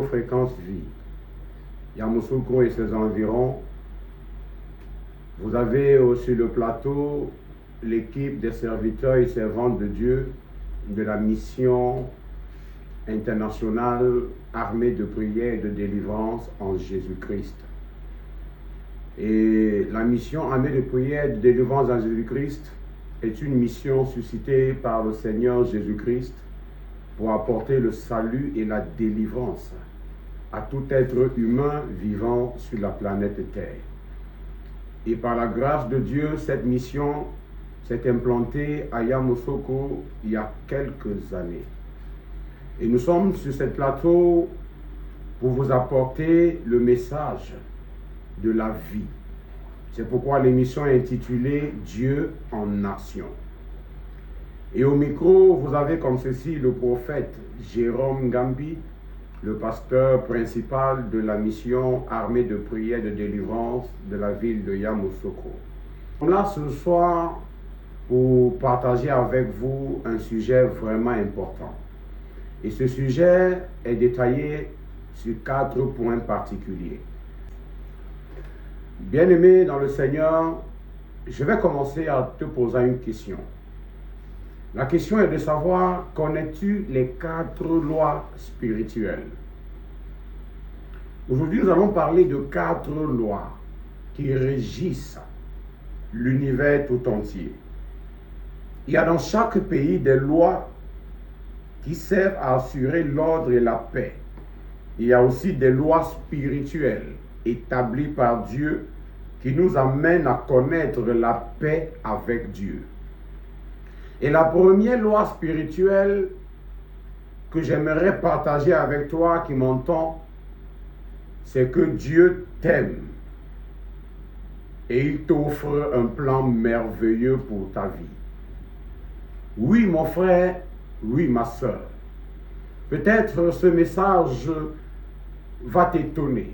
Fréquence Vie, Yamoussoukro et ses environs. Vous avez sur le plateau l'équipe des serviteurs et servantes de Dieu de la mission internationale armée de prière et de délivrance en Jésus-Christ. Et la mission armée de prière et de délivrance en Jésus-Christ est une mission suscitée par le Seigneur Jésus-Christ pour apporter le salut et la délivrance à tout être humain vivant sur la planète Terre. Et par la grâce de Dieu, cette mission s'est implantée à Yamoussoukro il y a quelques années. Et nous sommes sur ce plateau pour vous apporter le message de la vie. C'est pourquoi l'émission est intitulée « Dieu en action ». Et au micro, vous avez comme ceci le prophète Jérôme Gambi, le pasteur principal de la mission armée de prière de délivrance de la ville de Yamoussoukro. On est là ce soir pour partager avec vous un sujet vraiment important. Et ce sujet est détaillé sur 4 points particuliers. Bien-aimé dans le Seigneur, je vais commencer à te poser une question. La question est de savoir, connais-tu les 4 lois spirituelles? Aujourd'hui, nous allons parler de 4 lois qui régissent l'univers tout entier. Il y a dans chaque pays des lois qui servent à assurer l'ordre et la paix. Il y a aussi des lois spirituelles établies par Dieu qui nous amènent à connaître la paix avec Dieu. Et la première loi spirituelle que j'aimerais partager avec toi qui m'entends, c'est que Dieu t'aime et il t'offre un plan merveilleux pour ta vie. Oui, mon frère, oui, ma soeur. Peut-être ce message va t'étonner,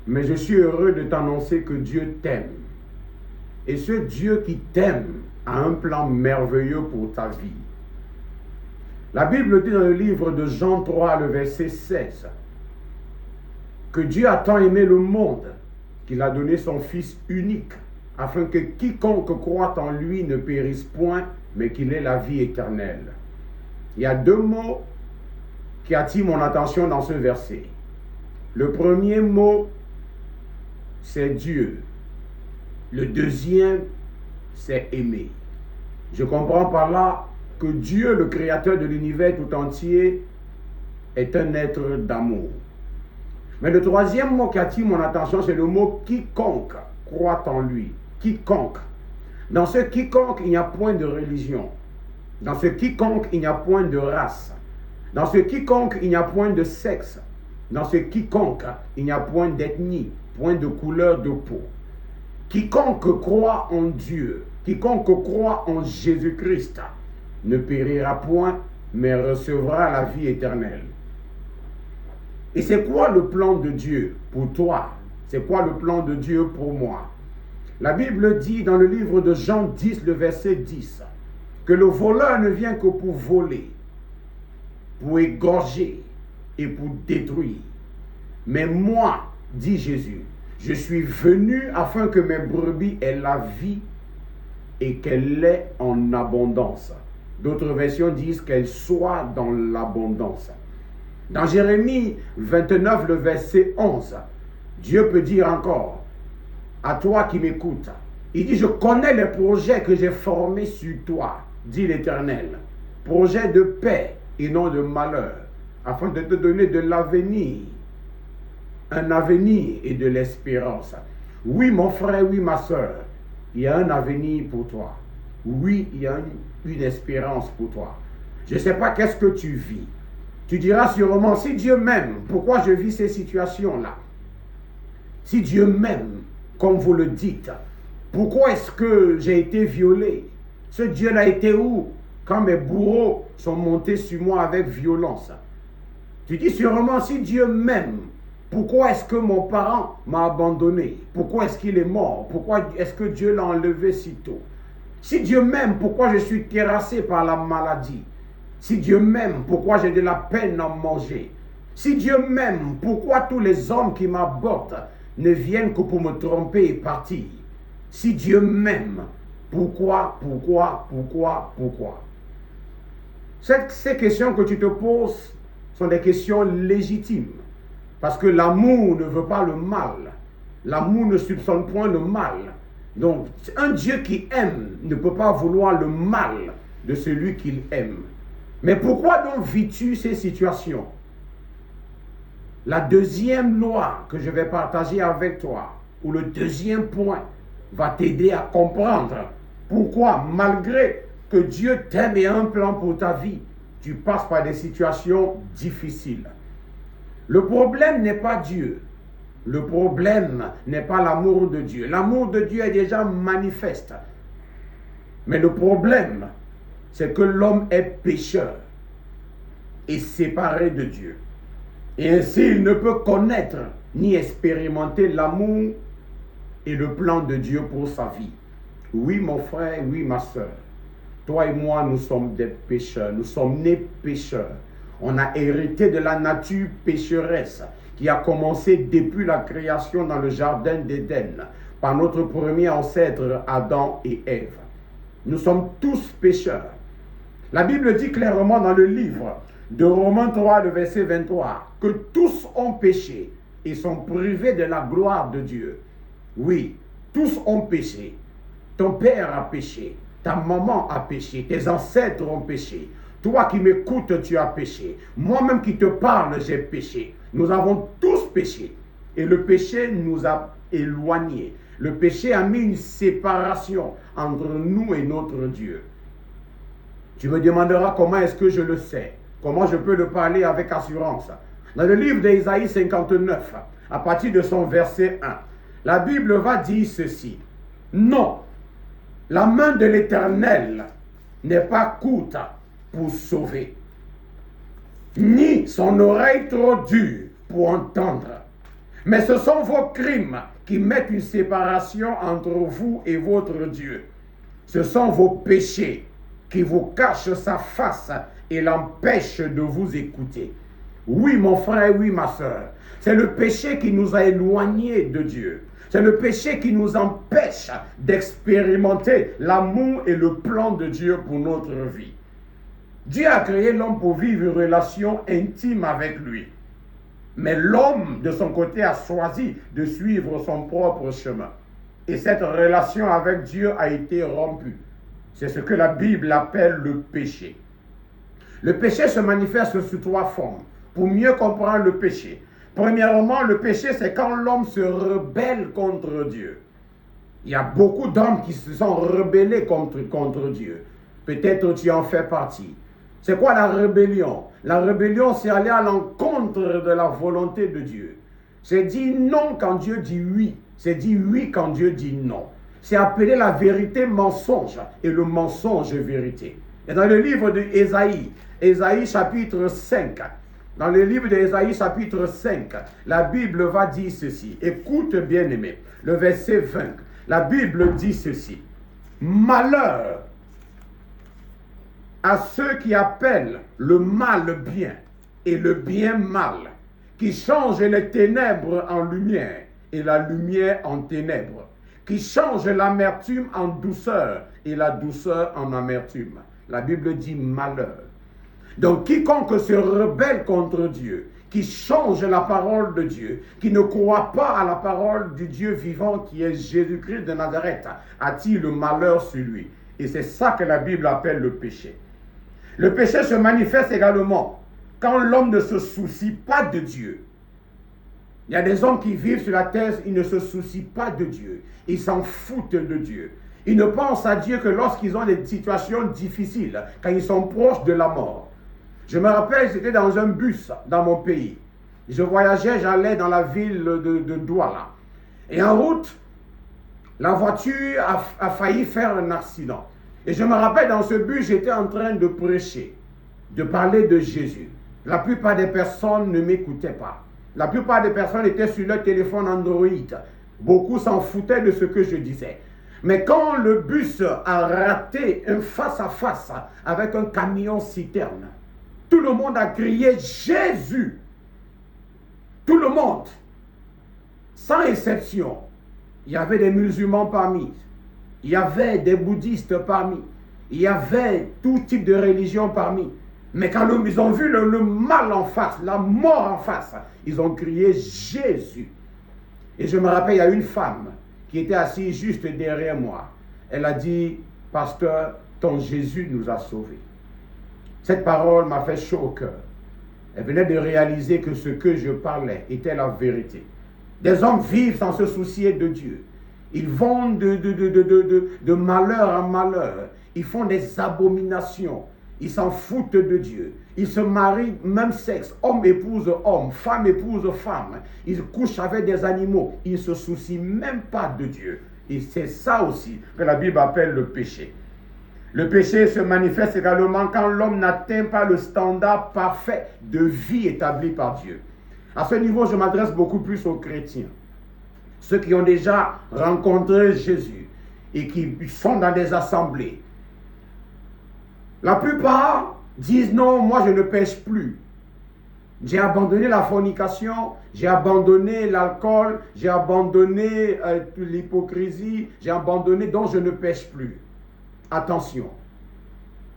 mais je suis heureux de t'annoncer que Dieu t'aime. Et ce Dieu qui t'aime a un plan merveilleux pour ta vie. La Bible dit dans le livre de Jean 3, le verset 16, que Dieu a tant aimé le monde qu'il a donné son Fils unique, afin que quiconque croit en lui ne périsse point, mais qu'il ait la vie éternelle. Il y a 2 mots qui attirent mon attention dans ce verset. Le premier mot, c'est Dieu. Le deuxième, c'est aimer. Je comprends par là que Dieu, le créateur de l'univers tout entier, est un être d'amour. Mais le troisième mot qui attire mon attention, c'est le mot quiconque croit en lui. Quiconque. Dans ce quiconque, il n'y a point de religion. Dans ce quiconque, il n'y a point de race. Dans ce quiconque, il n'y a point de sexe. Dans ce quiconque, il n'y a point d'ethnie, point de couleur de peau. Quiconque croit en Dieu, quiconque croit en Jésus-Christ, ne périra point, mais recevra la vie éternelle. Et c'est quoi le plan de Dieu pour toi? C'est quoi le plan de Dieu pour moi? La Bible dit dans le livre de Jean 10, le verset 10, que le voleur ne vient que pour voler, pour égorger et pour détruire. Mais moi, dit Jésus, je suis venu afin que mes brebis aient la vie et qu'elle l'ait en abondance. D'autres versions disent qu'elle soit dans l'abondance. Dans Jérémie 29, le verset 11, Dieu peut dire encore, à toi qui m'écoutes, il dit, je connais les projets que j'ai formés sur toi, dit l'Éternel, projets de paix et non de malheur, afin de te donner de l'avenir, un avenir et de l'espérance. Oui, mon frère, oui, ma soeur, il y a un avenir pour toi. Oui, il y a une espérance pour toi. Je ne sais pas qu'est-ce que tu vis. Tu diras sûrement, si Dieu m'aime, pourquoi je vis ces situations-là? Si Dieu m'aime, comme vous le dites, pourquoi est-ce que j'ai été violé? Ce Dieu-là était où quand mes bourreaux sont montés sur moi avec violence? Tu dis sûrement, si Dieu m'aime, pourquoi est-ce que mon parent m'a abandonné? Pourquoi est-ce qu'il est mort? Pourquoi est-ce que Dieu l'a enlevé si tôt? Si Dieu m'aime, pourquoi je suis terrassé par la maladie? Si Dieu m'aime, pourquoi j'ai de la peine à manger? Si Dieu m'aime, pourquoi tous les hommes qui m'abordent ne viennent que pour me tromper et partir? Si Dieu m'aime, pourquoi? Ces questions que tu te poses sont des questions légitimes. Parce que l'amour ne veut pas le mal. L'amour ne soupçonne point le mal. Donc, un Dieu qui aime ne peut pas vouloir le mal de celui qu'il aime. Mais pourquoi donc vis-tu ces situations? La deuxième loi que je vais partager avec toi, ou le deuxième point, va t'aider à comprendre pourquoi, malgré que Dieu t'aime et a un plan pour ta vie, tu passes par des situations difficiles. Le problème n'est pas Dieu. Le problème n'est pas l'amour de Dieu. L'amour de Dieu est déjà manifeste. Mais le problème, c'est que l'homme est pécheur et séparé de Dieu. Et ainsi, il ne peut connaître ni expérimenter l'amour et le plan de Dieu pour sa vie. Oui, mon frère, oui, ma soeur. Toi et moi, nous sommes des pécheurs. Nous sommes nés pécheurs. On a hérité de la nature pécheresse qui a commencé depuis la création dans le jardin d'Éden par notre premier ancêtre Adam et Ève. Nous sommes tous pécheurs. La Bible dit clairement dans le livre de Romains 3, le verset 23, que tous ont péché et sont privés de la gloire de Dieu. Oui, tous ont péché. Ton père a péché, ta maman a péché, tes ancêtres ont péché. Toi qui m'écoutes, tu as péché. Moi-même qui te parle, j'ai péché. Nous avons tous péché. Et le péché nous a éloignés. Le péché a mis une séparation entre nous et notre Dieu. Tu me demanderas comment est-ce que je le sais. Comment je peux le parler avec assurance. Dans le livre d'Ésaïe 59, à partir de son verset 1, la Bible va dire ceci. Non, la main de l'Éternel n'est pas courte pour sauver, ni son oreille trop dure pour entendre. Mais ce sont vos crimes qui mettent une séparation entre vous et votre Dieu. Ce sont vos péchés qui vous cachent sa face et l'empêchent de vous écouter. Oui, mon frère, oui, ma soeur, c'est le péché qui nous a éloignés de Dieu. C'est le péché qui nous empêche d'expérimenter l'amour et le plan de Dieu pour notre vie. Dieu a créé l'homme pour vivre une relation intime avec lui. Mais l'homme, de son côté, a choisi de suivre son propre chemin. Et cette relation avec Dieu a été rompue. C'est ce que la Bible appelle le péché. Le péché se manifeste sous trois formes. Pour mieux comprendre le péché, premièrement, le péché, c'est quand l'homme se rebelle contre Dieu. Il y a beaucoup d'hommes qui se sont rebellés contre Dieu. Peut-être tu en fais partie. C'est quoi la rébellion? La rébellion, c'est aller à l'encontre de la volonté de Dieu. C'est dire non quand Dieu dit oui. C'est dire oui quand Dieu dit non. C'est appeler la vérité mensonge et le mensonge vérité. Et dans le livre d'Ésaïe, Ésaïe chapitre 5, dans le livre d'Ésaïe chapitre 5, la Bible va dire ceci. Écoute bien aimé, le verset 20, la Bible dit ceci. Malheur à ceux qui appellent le mal bien et le bien mal, qui changent les ténèbres en lumière et la lumière en ténèbres, qui changent l'amertume en douceur et la douceur en amertume. La Bible dit malheur. Donc quiconque se rebelle contre Dieu, qui change la parole de Dieu, qui ne croit pas à la parole du Dieu vivant qui est Jésus-Christ de Nazareth, a-t-il le malheur sur lui. Et c'est ça que la Bible appelle le péché. Le péché se manifeste également quand l'homme ne se soucie pas de Dieu. Il y a des hommes qui vivent sur la terre, ils ne se soucient pas de Dieu. Ils s'en foutent de Dieu. Ils ne pensent à Dieu que lorsqu'ils ont des situations difficiles, quand ils sont proches de la mort. Je me rappelle, j'étais dans un bus dans mon pays. Je voyageais, j'allais dans la ville de Douala. Et en route, la voiture a failli faire un accident. Et je me rappelle, dans ce bus, j'étais en train de prêcher, de parler de Jésus. La plupart des personnes ne m'écoutaient pas. La plupart des personnes étaient sur leur téléphone Android. Beaucoup s'en foutaient de ce que je disais. Mais quand le bus a raté un face-à-face avec un camion citerne, tout le monde a crié « Jésus !» Tout le monde, sans exception, il y avait des musulmans parmi, il y avait des bouddhistes parmi, il y avait tout type de religion parmi. Mais quand ils ont vu le mal en face, la mort en face, ils ont crié Jésus. Et je me rappelle, il y a une femme qui était assise juste derrière moi. Elle a dit, pasteur, ton Jésus nous a sauvés. Cette parole m'a fait chaud au cœur. Elle venait de réaliser que ce que je parlais était la vérité. Des hommes vivent sans se soucier de Dieu. Ils vont de malheur en malheur. Ils font des abominations. Ils s'en foutent de Dieu. Ils se marient, même sexe. Homme épouse homme, femme épouse femme. Ils couchent avec des animaux. Ils ne se soucient même pas de Dieu. Et c'est ça aussi que la Bible appelle le péché. Le péché se manifeste également quand l'homme n'atteint pas le standard parfait de vie établi par Dieu. À ce niveau, je m'adresse beaucoup plus aux chrétiens. Ceux qui ont déjà rencontré Jésus et qui sont dans des assemblées. La plupart disent non, moi je ne pêche plus. J'ai abandonné la fornication, j'ai abandonné l'alcool, j'ai abandonné l'hypocrisie, j'ai abandonné, donc je ne pêche plus. Attention,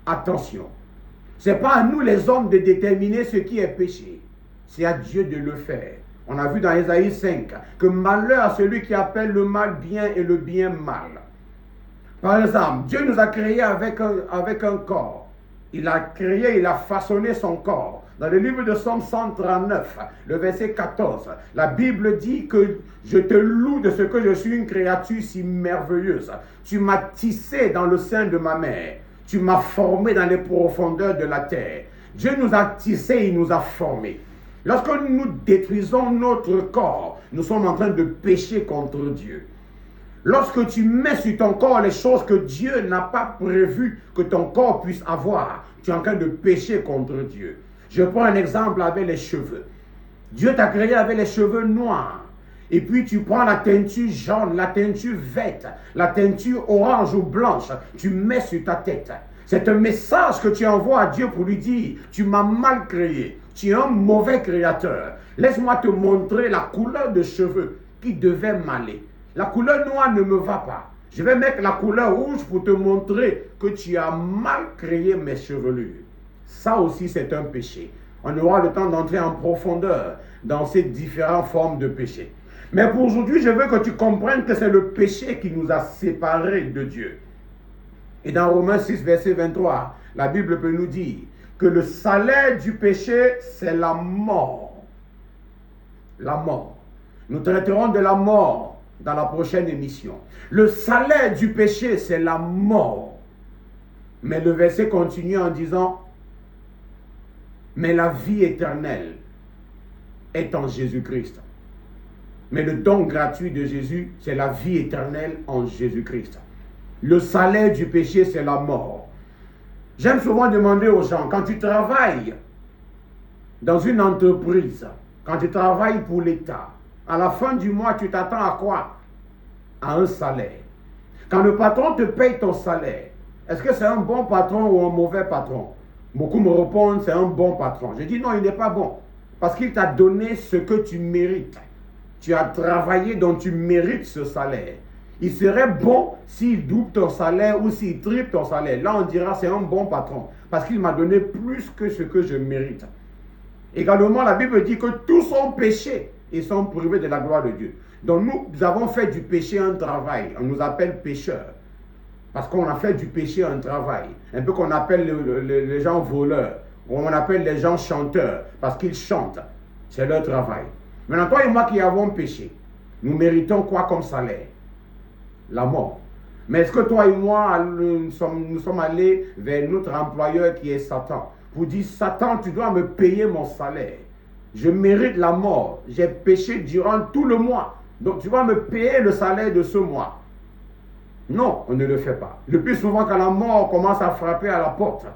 attention. Ce n'est pas à nous les hommes de déterminer ce qui est péché. C'est à Dieu de le faire. On a vu dans Ésaïe 5 que malheur à celui qui appelle le mal bien et le bien mal. Par exemple, Dieu nous a créés avec un corps. Il a créé, il a façonné son corps. Dans le livre de Psaume 139, le verset 14, la Bible dit que je te loue de ce que je suis une créature si merveilleuse. Tu m'as tissé dans le sein de ma mère. Tu m'as formé dans les profondeurs de la terre. Dieu nous a tissés, il nous a formés. Lorsque nous détruisons notre corps, nous sommes en train de pécher contre Dieu. Lorsque tu mets sur ton corps les choses que Dieu n'a pas prévu que ton corps puisse avoir, tu es en train de pécher contre Dieu. Je prends un exemple avec les cheveux. Dieu t'a créé avec les cheveux noirs. Et puis tu prends la teinture jaune, la teinture verte, la teinture orange ou blanche, tu mets sur ta tête. C'est un message que tu envoies à Dieu pour lui dire, tu m'as mal créé, tu es un mauvais créateur. Laisse-moi te montrer la couleur de cheveux qui devait m'aller. La couleur noire ne me va pas. Je vais mettre la couleur rouge pour te montrer que tu as mal créé mes chevelures. Ça aussi, c'est un péché. On aura le temps d'entrer en profondeur dans ces différentes formes de péché. Mais pour aujourd'hui, je veux que tu comprennes que c'est le péché qui nous a séparés de Dieu. Et dans Romains 6, verset 23, la Bible peut nous dire que le salaire du péché, c'est la mort. La mort. Nous traiterons de la mort dans la prochaine émission. Le salaire du péché, c'est la mort. Mais le verset continue en disant, mais la vie éternelle est en Jésus-Christ. Mais le don gratuit de Jésus, c'est la vie éternelle en Jésus-Christ. Le salaire du péché, c'est la mort. J'aime souvent demander aux gens, quand tu travailles dans une entreprise, quand tu travailles pour l'État, à la fin du mois, tu t'attends à quoi? À un salaire. Quand le patron te paye ton salaire, est-ce que c'est un bon patron ou un mauvais patron? Beaucoup me répondent, c'est un bon patron. Je dis non, il n'est pas bon. Parce qu'il t'a donné ce que tu mérites. Tu as travaillé, donc tu mérites ce salaire. Il serait bon s'il double ton salaire ou s'il triple ton salaire. Là, on dira c'est un bon patron. Parce qu'il m'a donné plus que ce que je mérite. Également, la Bible dit que tous ont péché et sont privés de la gloire de Dieu. Donc nous avons fait du péché un travail. On nous appelle pécheurs. Parce qu'on a fait du péché un travail. Un peu qu'on appelle les gens voleurs. Ou on appelle les gens chanteurs. Parce qu'ils chantent. C'est leur travail. Maintenant, toi et moi qui avons péché, nous méritons quoi comme salaire? La mort. Mais est-ce que toi et moi, nous sommes allés vers notre employeur qui est Satan, pour dire, Satan, tu dois me payer mon salaire. Je mérite la mort. J'ai péché durant tout le mois. Donc tu vas me payer le salaire de ce mois. Non, on ne le fait pas. Le plus souvent, quand la mort commence à frapper à la porte,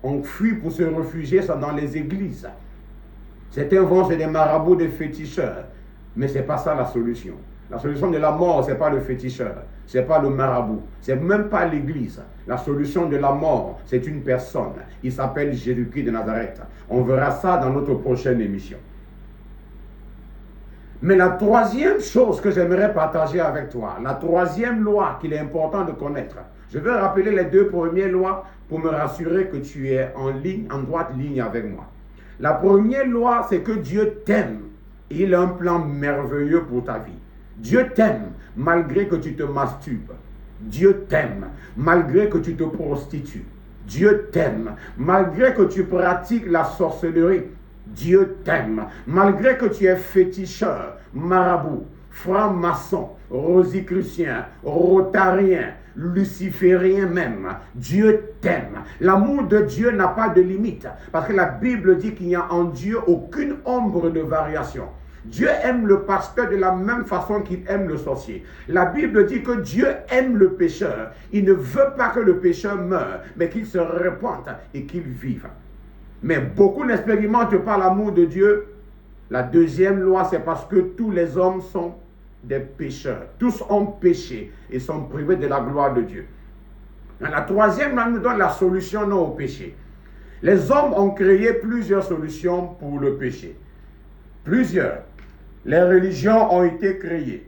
on fuit pour se réfugier dans les églises. Certains vont chez des marabouts, des féticheurs. Mais ce n'est pas ça la solution. La solution de la mort, ce n'est pas le féticheur. Ce n'est pas le marabout. Ce n'est même pas l'église. La solution de la mort, c'est une personne. Il s'appelle Jésus-Christ de Nazareth. On verra ça dans notre prochaine émission. Mais la troisième chose que j'aimerais partager avec toi, la troisième loi qu'il est important de connaître, je vais rappeler les deux premières lois pour me rassurer que tu es en ligne, en droite ligne avec moi. La première loi, c'est que Dieu t'aime. Il a un plan merveilleux pour ta vie. Dieu t'aime malgré que tu te masturbes. Dieu t'aime malgré que tu te prostitues. Dieu t'aime malgré que tu pratiques la sorcellerie. Dieu t'aime malgré que tu es féticheur, marabout, franc-maçon, rosicrucien, rotarien, luciférien même. Dieu t'aime. L'amour de Dieu n'a pas de limite parce que la Bible dit qu'il n'y a en Dieu aucune ombre de variation. Dieu aime le pasteur de la même façon qu'il aime le sorcier. La Bible dit que Dieu aime le pécheur. Il ne veut pas que le pécheur meure, mais qu'il se repente et qu'il vive. Mais beaucoup n'expérimentent pas l'amour de Dieu. La deuxième loi, c'est parce que tous les hommes sont des pécheurs. Tous ont péché et sont privés de la gloire de Dieu. La troisième loi nous donne la solution non au péché. Les hommes ont créé plusieurs solutions pour le péché. Plusieurs. Les religions ont été créées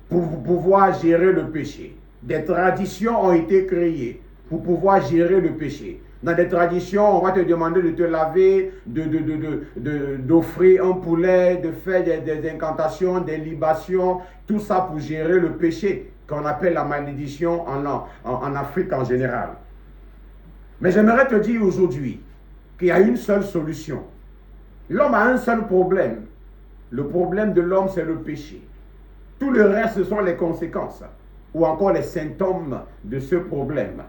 pour pouvoir gérer le péché. Des traditions ont été créées pour pouvoir gérer le péché. Dans des traditions, on va te demander de te laver, d'offrir un poulet, de faire des incantations, des libations, tout ça pour gérer le péché qu'on appelle la malédiction en Afrique en général. Mais j'aimerais te dire aujourd'hui qu'il y a une seule solution. L'homme a un seul problème. Le problème de l'homme, c'est le péché. Tout le reste, ce sont les conséquences ou encore les symptômes de ce problème.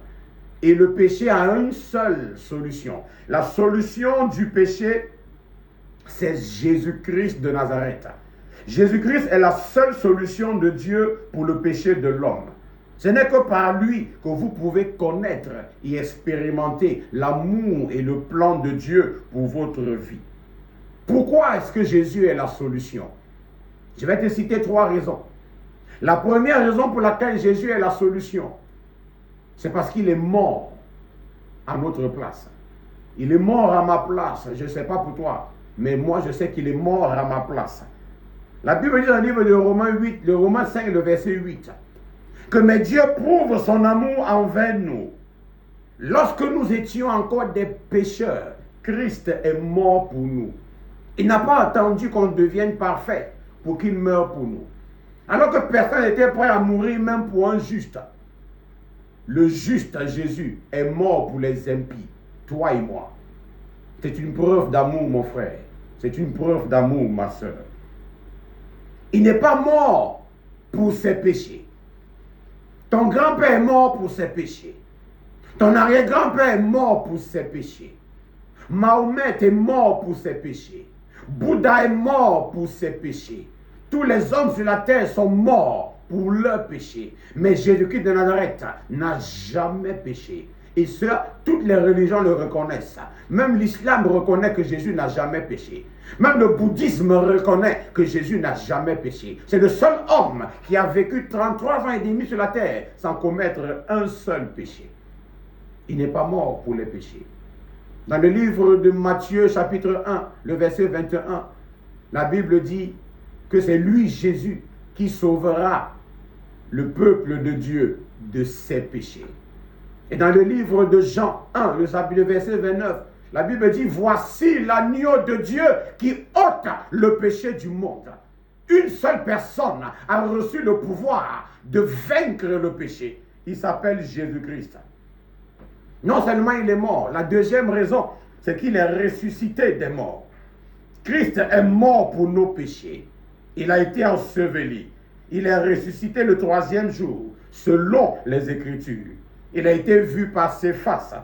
Et le péché a une seule solution. La solution du péché, c'est Jésus-Christ de Nazareth. Jésus-Christ est la seule solution de Dieu pour le péché de l'homme. Ce n'est que par lui que vous pouvez connaître et expérimenter l'amour et le plan de Dieu pour votre vie. Pourquoi est-ce que Jésus est la solution? Je vais te citer 3 raisons. La première raison pour laquelle Jésus est la solution, c'est parce qu'il est mort à notre place. Il est mort à ma place. Je ne sais pas pour toi, mais moi je sais qu'il est mort à ma place. La Bible dit dans le livre de Romains 8, le Romains 5, le verset 8, que mais Dieu prouve son amour envers nous. Lorsque nous étions encore des pécheurs, Christ est mort pour nous. Il n'a pas attendu qu'on devienne parfait pour qu'il meure pour nous. Alors que personne n'était prêt à mourir même pour un juste. Le juste Jésus est mort pour les impies, toi et moi. C'est une preuve d'amour, mon frère. C'est une preuve d'amour, ma soeur. Il n'est pas mort pour ses péchés. Ton grand-père est mort pour ses péchés. Ton arrière-grand-père est mort pour ses péchés. Mahomet est mort pour ses péchés. Bouddha est mort pour ses péchés. Tous les hommes sur la terre sont morts pour leurs péchés. Mais Jésus-Christ de Nazareth n'a jamais péché. Et ça, toutes les religions le reconnaissent. Même l'islam reconnaît que Jésus n'a jamais péché. Même le bouddhisme reconnaît que Jésus n'a jamais péché. C'est le seul homme qui a vécu 33 ans et demi sur la terre sans commettre un seul péché. Il n'est pas mort pour les péchés. Dans le livre de Matthieu, chapitre 1, le verset 21, la Bible dit que c'est lui, Jésus, qui sauvera le peuple de Dieu de ses péchés. Et dans le livre de Jean 1, le verset 29, la Bible dit, voici l'agneau de Dieu qui ôte le péché du monde. Une seule personne a reçu le pouvoir de vaincre le péché. Il s'appelle Jésus-Christ. Non seulement il est mort, la deuxième raison, c'est qu'il est ressuscité des morts. Christ est mort pour nos péchés. Il a été enseveli. Il est ressuscité le 3e jour, selon les Écritures. Il a été vu par ses faces,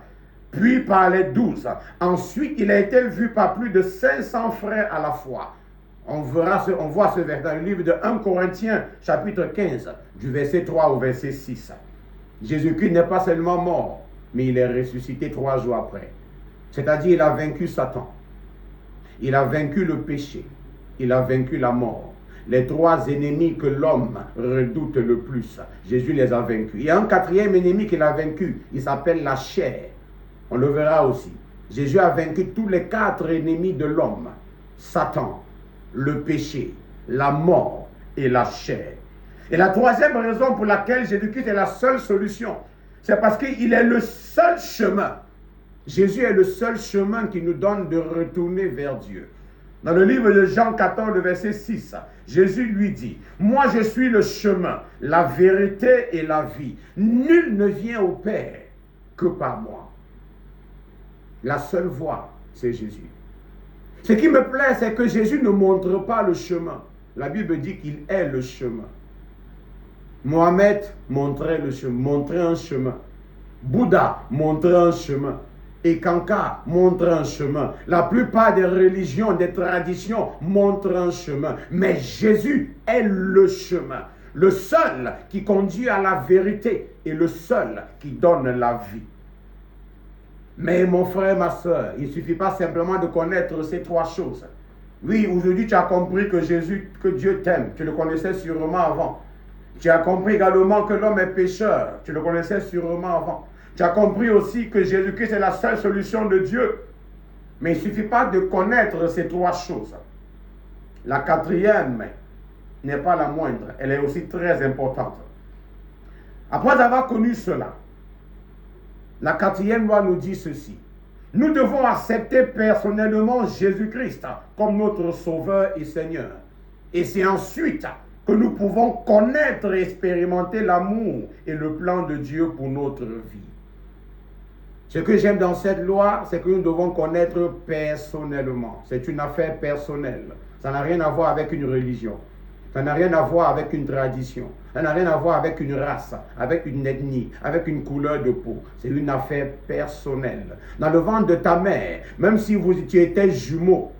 puis par les 12. Ensuite, il a été vu par plus de 500 frères à la fois. On voit ce verset dans le livre de 1 Corinthiens, chapitre 15, du verset 3 au verset 6. Jésus-Christ n'est pas seulement mort, mais il est ressuscité 3 jours après. C'est-à-dire, il a vaincu Satan. Il a vaincu le péché. Il a vaincu la mort. Les 3 ennemis que l'homme redoute le plus, Jésus les a vaincus. Il y a un 4e ennemi qu'il a vaincu. Il s'appelle la chair. On le verra aussi. Jésus a vaincu tous les 4 ennemis de l'homme. Satan, le péché, la mort et la chair. Et la troisième raison pour laquelle Jésus-Christ est la seule solution, c'est parce qu'il est le seul chemin. Jésus est le seul chemin qui nous donne de retourner vers Dieu. Dans le livre de Jean 14, verset 6, Jésus lui dit, « Moi je suis le chemin, la vérité et la vie. Nul ne vient au Père que par moi. » La seule voie, c'est Jésus. Ce qui me plaît, c'est que Jésus ne montre pas le chemin. La Bible dit qu'il est le chemin. Mohamed montrait le chemin, montrait un chemin. Bouddha montrait un chemin. Et Kanka montre un chemin. La plupart des religions, des traditions montrent un chemin. Mais Jésus est le chemin. Le seul qui conduit à la vérité et le seul qui donne la vie. Mais mon frère, ma soeur, il ne suffit pas simplement de connaître ces trois choses. Oui, aujourd'hui tu as compris que Dieu t'aime. Tu le connaissais sûrement avant. Tu as compris également que l'homme est pécheur. Tu le connaissais sûrement avant. Tu as compris aussi que Jésus-Christ est la seule solution de Dieu. Mais il ne suffit pas de connaître ces trois choses. La quatrième n'est pas la moindre. Elle est aussi très importante. Après avoir connu cela, la quatrième loi nous dit ceci. Nous devons accepter personnellement Jésus-Christ comme notre Sauveur et Seigneur. Et c'est ensuite que nous pouvons connaître et expérimenter l'amour et le plan de Dieu pour notre vie. Ce que j'aime dans cette loi, c'est que nous devons connaître personnellement. C'est une affaire personnelle. Ça n'a rien à voir avec une religion. Ça n'a rien à voir avec une tradition. Ça n'a rien à voir avec une race, avec une ethnie, avec une couleur de peau. C'est une affaire personnelle. Dans le ventre de ta mère, même si tu étais jumeaux,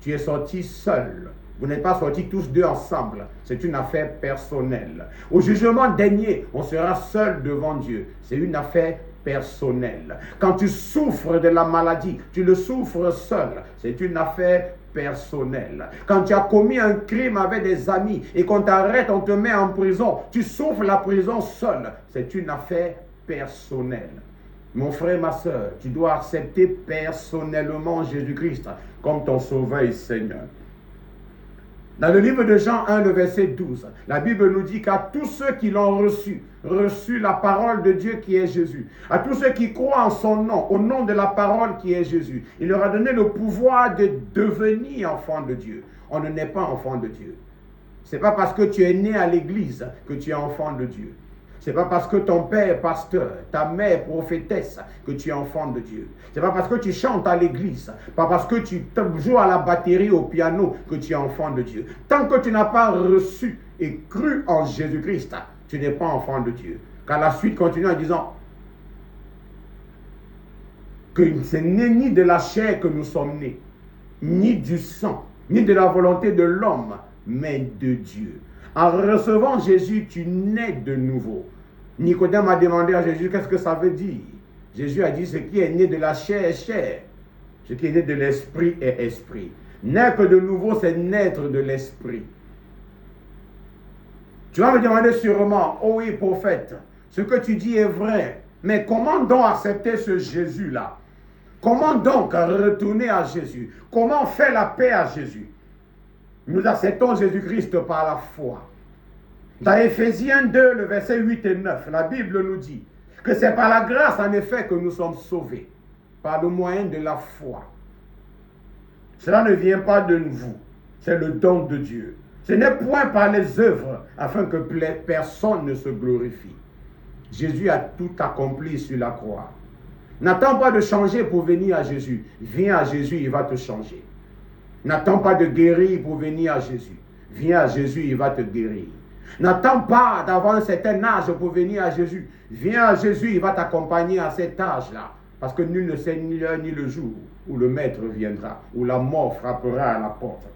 tu es sorti seul. Vous n'êtes pas sortis tous deux ensemble. C'est une affaire personnelle. Au jugement dernier, on sera seul devant Dieu. C'est une affaire personnelle. Quand tu souffres de la maladie, tu le souffres seul. C'est une affaire personnelle. Quand tu as commis un crime avec des amis et qu'on t'arrête, on te met en prison, tu souffres la prison seul. C'est une affaire personnelle. Mon frère, ma soeur, tu dois accepter personnellement Jésus-Christ comme ton Sauveur et Seigneur. Dans le livre de Jean 1, le verset 12, la Bible nous dit qu'à tous ceux qui l'ont reçu la parole de Dieu qui est Jésus, à tous ceux qui croient en son nom, au nom de la parole qui est Jésus, il leur a donné le pouvoir de devenir enfant de Dieu. On ne naît pas enfant de Dieu. Ce n'est pas parce que tu es né à l'église que tu es enfant de Dieu. Ce n'est pas parce que ton père est pasteur, ta mère prophétesse que tu es enfant de Dieu. Ce n'est pas parce que tu chantes à l'église, pas parce que tu joues à la batterie, au piano que tu es enfant de Dieu. Tant que tu n'as pas reçu et cru en Jésus-Christ, tu n'es pas enfant de Dieu. Car la suite continue en disant que ce n'est ni de la chair que nous sommes nés, ni du sang, ni de la volonté de l'homme, mais de Dieu. En recevant Jésus, tu nais de nouveau. Nicodème a demandé à Jésus, qu'est-ce que ça veut dire? Jésus a dit, ce qui est né de la chair est chair. Ce qui est né de l'esprit est esprit. Naître de nouveau, c'est naître de l'esprit. Tu vas me demander sûrement, oh oui, prophète, ce que tu dis est vrai. Mais comment donc accepter ce Jésus-là? Comment donc retourner à Jésus? Comment faire la paix à Jésus? Nous acceptons Jésus-Christ par la foi. Dans Éphésiens 2, le verset 8 et 9, la Bible nous dit que c'est par la grâce, en effet, que nous sommes sauvés, par le moyen de la foi. Cela ne vient pas de vous, c'est le don de Dieu. Ce n'est point par les œuvres, afin que personne ne se glorifie. Jésus a tout accompli sur la croix. N'attends pas de changer pour venir à Jésus. Viens à Jésus, il va te changer. N'attends pas de guérir pour venir à Jésus. Viens à Jésus, il va te guérir. N'attends pas d'avoir un certain âge pour venir à Jésus. Viens à Jésus, il va t'accompagner à cet âge-là. Parce que nul ne sait ni l'heure ni le jour où le maître viendra, où la mort frappera à la porte.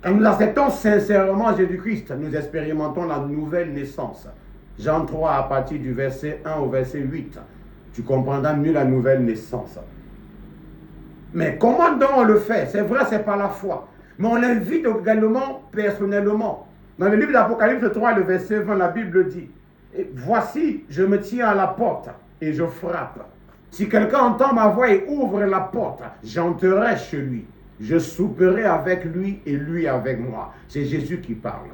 Quand nous acceptons sincèrement Jésus-Christ, nous expérimentons la nouvelle naissance. Jean 3, à partir du verset 1 au verset 8, tu comprendras mieux la nouvelle naissance. Mais comment donc on le fait? C'est vrai, c'est par la foi. Mais on l'invite également personnellement. Dans le livre d'Apocalypse 3, le verset 20, la Bible dit, « Voici, je me tiens à la porte et je frappe. Si quelqu'un entend ma voix et ouvre la porte, j'entrerai chez lui. Je souperai avec lui et lui avec moi. C'est Jésus qui parle.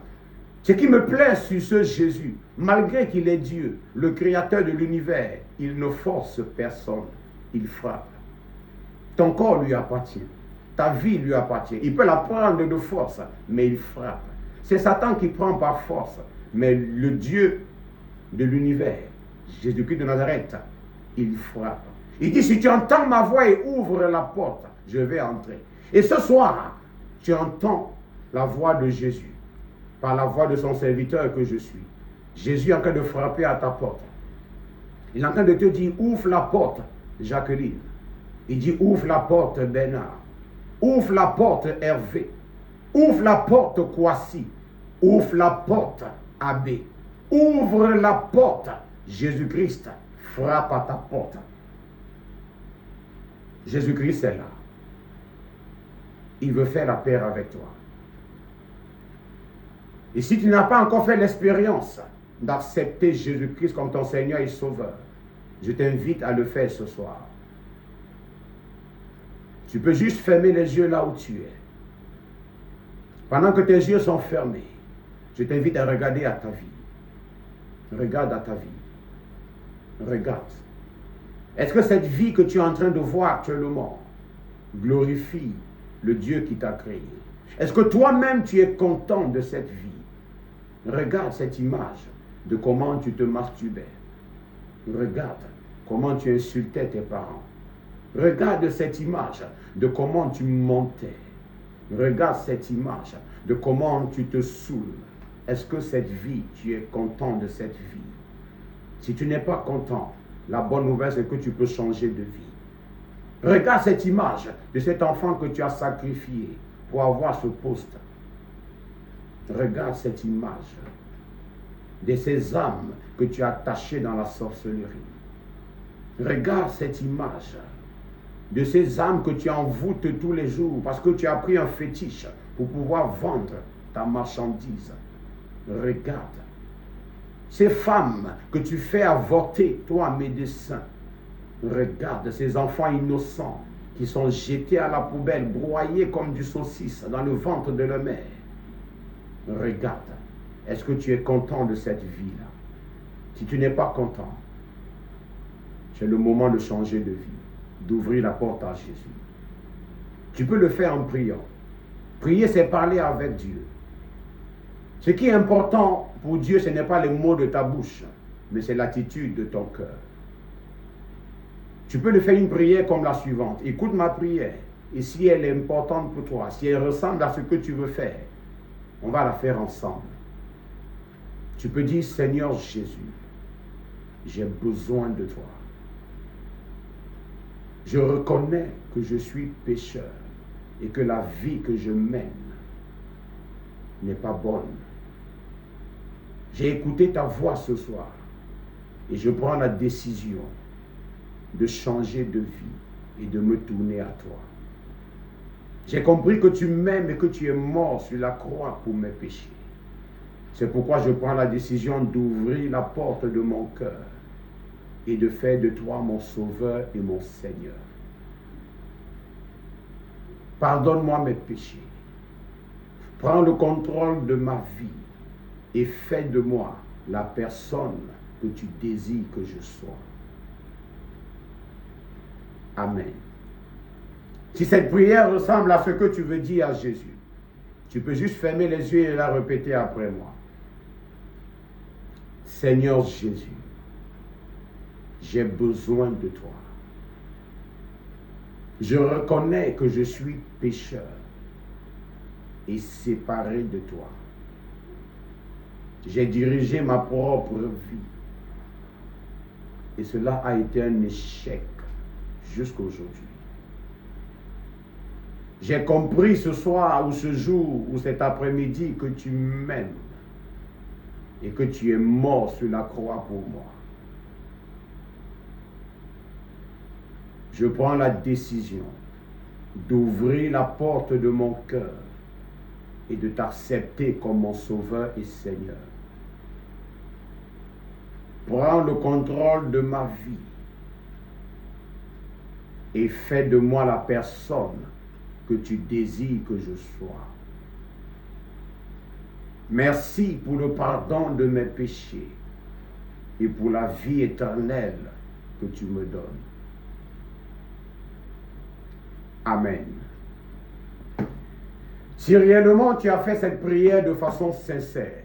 Ce qui me plaît sur ce Jésus, malgré qu'il est Dieu, le créateur de l'univers, il ne force personne, il frappe. Ton corps lui appartient, ta vie lui appartient. Il peut la prendre de force, mais il frappe. C'est Satan qui prend par force, mais le Dieu de l'univers, Jésus-Christ de Nazareth, il frappe. Il dit, si tu entends ma voix et ouvre la porte, je vais entrer. Et ce soir, tu entends la voix de Jésus, par la voix de son serviteur que je suis. Jésus est en train de frapper à ta porte. Il est en train de te dire, ouvre la porte, Jacqueline. Il dit, ouvre la porte, Bernard. Ouvre la porte, Hervé. Ouvre la porte, Kwasi. Ouvre la porte, Abbé. Ouvre la porte, Jésus-Christ. Frappe à ta porte. Jésus-Christ est là. Il veut faire la paix avec toi. Et si tu n'as pas encore fait l'expérience d'accepter Jésus-Christ comme ton Seigneur et Sauveur, je t'invite à le faire ce soir. Tu peux juste fermer les yeux là où tu es. Pendant que tes yeux sont fermés, je t'invite à regarder à ta vie. Regarde à ta vie. Regarde. Est-ce que cette vie que tu es en train de voir actuellement glorifie le Dieu qui t'a créé? Est-ce que toi-même tu es content de cette vie? Regarde cette image de comment tu te masturbais. Regarde comment tu insultais tes parents. Regarde cette image de comment tu mentais. Regarde cette image de comment tu te saoules. Est-ce que cette vie, tu es content de cette vie? Si tu n'es pas content, la bonne nouvelle c'est que tu peux changer de vie. Regarde cette image de cet enfant que tu as sacrifié pour avoir ce poste. Regarde cette image de ces âmes que tu as attachées dans la sorcellerie. Regarde cette image de ces âmes que tu envoûtes tous les jours parce que tu as pris un fétiche pour pouvoir vendre ta marchandise. Regarde ces femmes que tu fais avorter, toi médecin. Regarde ces enfants innocents qui sont jetés à la poubelle, broyés comme du saucisse dans le ventre de leur mère. Regarde, est-ce que tu es content de cette vie-là? Si tu n'es pas content, c'est le moment de changer de vie, d'ouvrir la porte à Jésus. Tu peux le faire en priant. Prier, c'est parler avec Dieu. Ce qui est important pour Dieu, ce n'est pas les mots de ta bouche, mais c'est l'attitude de ton cœur. Tu peux le faire une prière comme la suivante. Écoute ma prière. Et si elle est importante pour toi, si elle ressemble à ce que tu veux faire, on va la faire ensemble. Tu peux dire, Seigneur Jésus, j'ai besoin de toi. Je reconnais que je suis pécheur et que la vie que je mène n'est pas bonne. J'ai écouté ta voix ce soir et je prends la décision de changer de vie et de me tourner à toi. J'ai compris que tu m'aimes et que tu es mort sur la croix pour mes péchés. C'est pourquoi je prends la décision d'ouvrir la porte de mon cœur et de faire de toi mon sauveur et mon Seigneur. Pardonne-moi mes péchés. Prends le contrôle de ma vie et fais de moi la personne que tu désires que je sois. Amen. Si cette prière ressemble à ce que tu veux dire à Jésus, tu peux juste fermer les yeux et la répéter après moi. Seigneur Jésus, j'ai besoin de toi. Je reconnais que je suis pécheur et séparé de toi. J'ai dirigé ma propre vie et cela a été un échec jusqu'à aujourd'hui. J'ai compris ce soir ou ce jour ou cet après-midi que tu m'aimes et que tu es mort sur la croix pour moi. Je prends la décision d'ouvrir la porte de mon cœur et de t'accepter comme mon sauveur et Seigneur. Prends le contrôle de ma vie et fais de moi la personne que tu désires que je sois. Merci pour le pardon de mes péchés et pour la vie éternelle que tu me donnes. Amen. Si réellement tu as fait cette prière de façon sincère,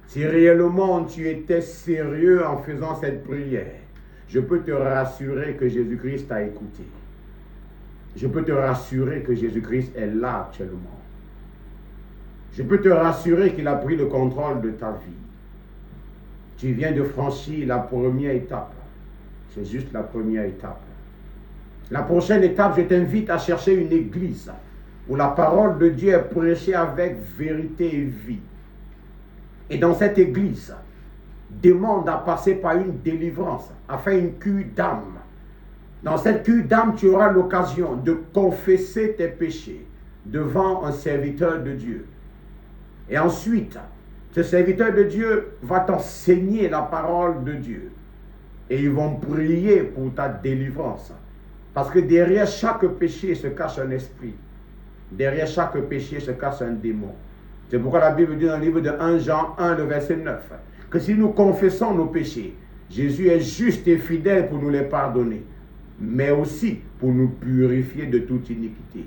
si réellement tu étais sérieux en faisant cette prière, je peux te rassurer que Jésus-Christ t'a écouté. Je peux te rassurer que Jésus-Christ est là actuellement. Je peux te rassurer qu'il a pris le contrôle de ta vie. Tu viens de franchir la première étape. C'est juste la première étape. La prochaine étape, je t'invite à chercher une église où la parole de Dieu est prêchée avec vérité et vie. Et dans cette église, demande à passer par une délivrance, à faire une cure d'âme. Dans cette cure d'âme, tu auras l'occasion de confesser tes péchés devant un serviteur de Dieu. Et ensuite, ce serviteur de Dieu va t'enseigner la parole de Dieu. Et ils vont prier pour ta délivrance. Parce que derrière chaque péché se cache un esprit. Derrière chaque péché se cache un démon. C'est pourquoi la Bible dit dans le livre de 1 Jean 1, le verset 9, que si nous confessons nos péchés, Jésus est juste et fidèle pour nous les pardonner, mais aussi pour nous purifier de toute iniquité.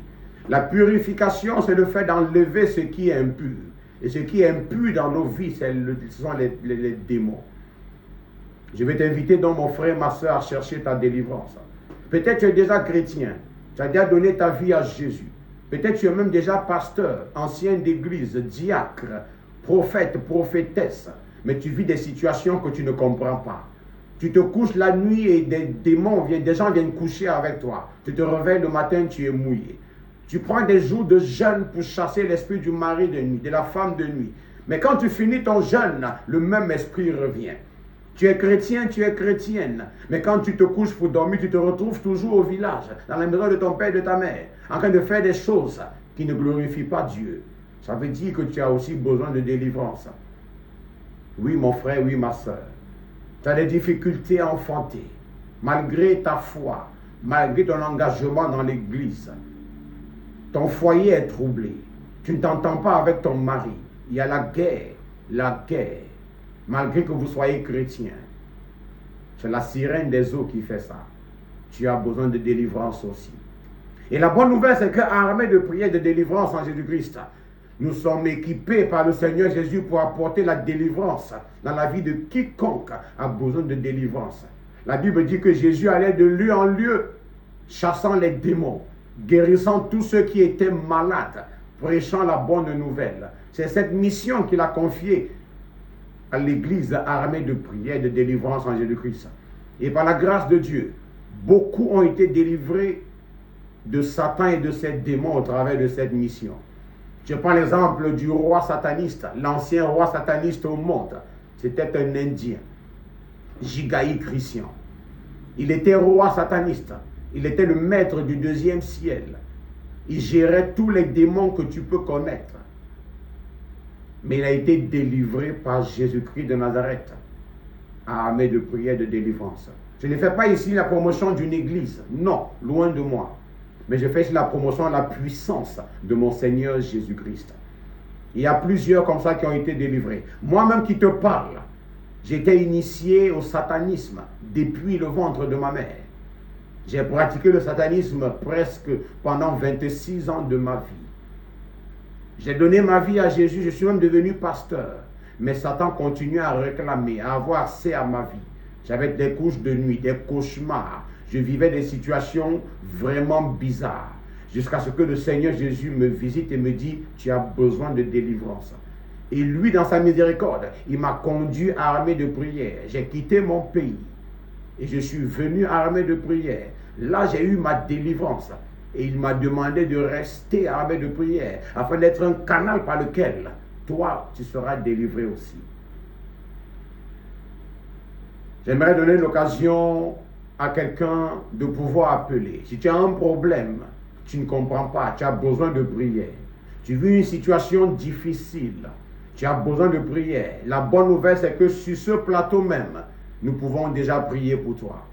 La purification, c'est le fait d'enlever ce qui est impur. Et ce qui est impur dans nos vies, ce sont les démons. Je vais t'inviter donc, mon frère, ma soeur, à chercher ta délivrance. Peut-être tu es déjà chrétien, tu as déjà donné ta vie à Jésus. Peut-être tu es même déjà pasteur, ancien d'église, diacre, prophète, prophétesse. Mais tu vis des situations que tu ne comprends pas. Tu te couches la nuit et des gens viennent coucher avec toi. Tu te réveilles le matin, tu es mouillé. Tu prends des jours de jeûne pour chasser l'esprit du mari de nuit, de la femme de nuit. Mais quand tu finis ton jeûne, le même esprit revient. Tu es chrétien, tu es chrétienne. Mais quand tu te couches pour dormir, tu te retrouves toujours au village, dans la maison de ton père et de ta mère, en train de faire des choses qui ne glorifient pas Dieu. Ça veut dire que tu as aussi besoin de délivrance. Oui, mon frère, oui, ma soeur. Tu as des difficultés à enfanter, malgré ta foi, malgré ton engagement dans l'église. Ton foyer est troublé. Tu ne t'entends pas avec ton mari. Il y a la guerre, malgré que vous soyez chrétien. C'est la sirène des eaux qui fait ça. Tu as besoin de délivrance aussi. Et la bonne nouvelle, c'est qu'armés de prière de délivrance en Jésus-Christ, nous sommes équipés par le Seigneur Jésus pour apporter la délivrance dans la vie de quiconque a besoin de délivrance. La Bible dit que Jésus allait de lieu en lieu, chassant les démons, guérissant tous ceux qui étaient malades, prêchant la bonne nouvelle. C'est cette mission qu'il a confiée à l'église armée de prière de délivrance en Jésus-Christ. Et par la grâce de Dieu, beaucoup ont été délivrés de Satan et de ses démons au travers de cette mission. Je prends l'exemple du roi sataniste, l'ancien roi sataniste au monde. C'était un Indien, Jigaï Christian. Il était roi sataniste. Il était le maître du deuxième ciel. Il gérait tous les démons que tu peux connaître. Mais il a été délivré par Jésus-Christ de Nazareth, armé de prière de délivrance. Je ne fais pas ici la promotion d'une église. Non, loin de moi. Mais je fais ici la promotion de la puissance de mon Seigneur Jésus-Christ. Il y a plusieurs comme ça qui ont été délivrés. Moi-même qui te parle, j'étais initié au satanisme depuis le ventre de ma mère. J'ai pratiqué le satanisme presque pendant 26 ans de ma vie. J'ai donné ma vie à Jésus, je suis même devenu pasteur. Mais Satan continue à réclamer, à avoir accès à ma vie. J'avais des couches de nuit, des cauchemars. Je vivais des situations vraiment bizarres. Jusqu'à ce que le Seigneur Jésus me visite et me dit, tu as besoin de délivrance. Et lui, dans sa miséricorde, il m'a conduit armé de prière. J'ai quitté mon pays. Et je suis venu armé de prière. Là, j'ai eu ma délivrance. Et il m'a demandé de rester armé de prière, afin d'être un canal par lequel, toi, tu seras délivré aussi. J'aimerais donner l'occasion à quelqu'un de pouvoir appeler. Si tu as un problème, tu ne comprends pas, tu as besoin de prière. Tu vis une situation difficile, tu as besoin de prière. La bonne nouvelle, c'est que sur ce plateau même, nous pouvons déjà prier pour toi.